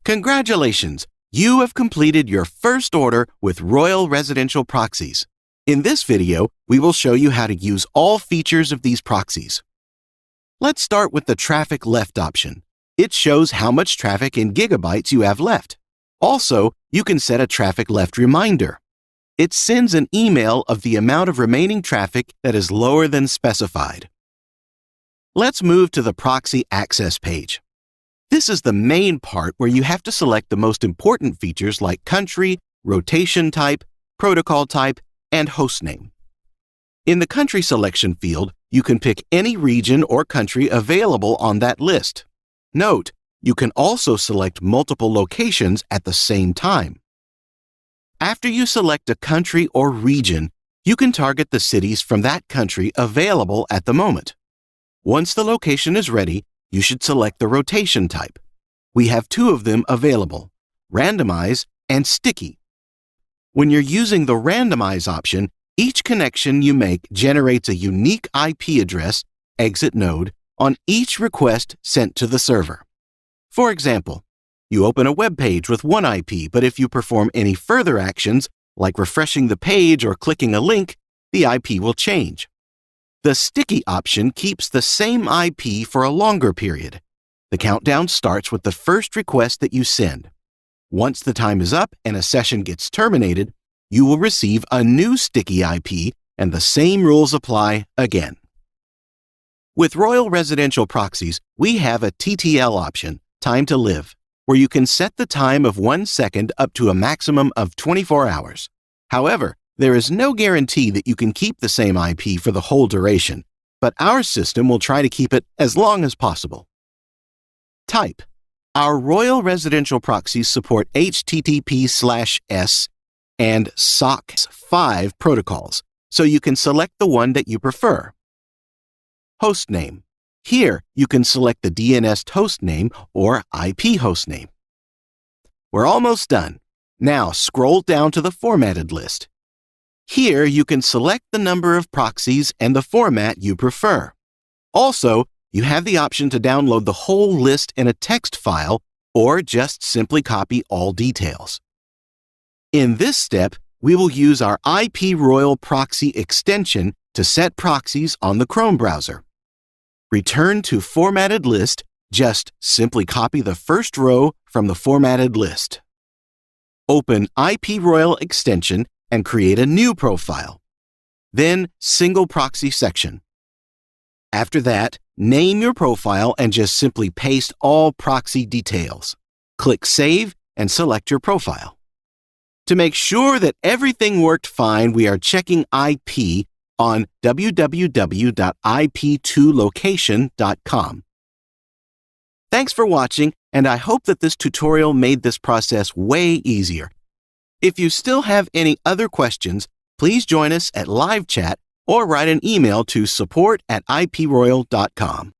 Congratulations! You have completed your first order with Royal Residential Proxies. In this video, we will show you how to use all features of these proxies. Let's start with the traffic left option. It shows how much traffic in gigabytes you have left. Also, you can set a traffic left reminder. It sends an email of the amount of remaining traffic that is lower than specified. Let's move to the proxy access page. This is the main part where you have to select the most important features like country, rotation type, protocol type, and hostname. In the country selection field, you can pick any region or country available on that list. Note, you can also select multiple locations at the same time. After you select a country or region, you can target the cities from that country available at the moment. Once the location is ready, you should select the rotation type. We have two of them available, Randomize and Sticky. When you're using the Randomize option, each connection you make generates a unique IP address, exit node, on each request sent to the server. For example, you open a web page with one IP, but if you perform any further actions, like refreshing the page or clicking a link, the IP will change. The Sticky option keeps the same IP for a longer period. The countdown starts with the first request that you send. Once the time is up and a session gets terminated, you will receive a new Sticky IP and the same rules apply again. With Royal Residential Proxies, we have a TTL option, Time to Live, where you can set the time of 1 second up to a maximum of 24 hours. However, there is no guarantee that you can keep the same IP for the whole duration, but our system will try to keep it as long as possible. Type. Our Royal Residential Proxies support HTTP/S and SOC 5 protocols, so you can select the one that you prefer. Hostname. Here, you can select the DNS hostname or IP hostname. We're almost done. Now scroll down to the formatted list. Here, you can select the number of proxies and the format you prefer. Also, you have the option to download the whole list in a text file or just simply copy all details. In this step, we will use our IPRoyal proxy extension to set proxies on the Chrome browser. Return to Formatted List, just simply copy the first row from the formatted list. Open IPRoyal extension and create a new profile. Then Single Proxy section. After that, name your profile and just simply paste all proxy details. Click Save and select your profile. To make sure that everything worked fine, we are checking IP on www.ip2location.com. Thanks for watching, and I hope that this tutorial made this process way easier. If you still have any other questions, please join us at live chat or write an email to support@iproyal.com.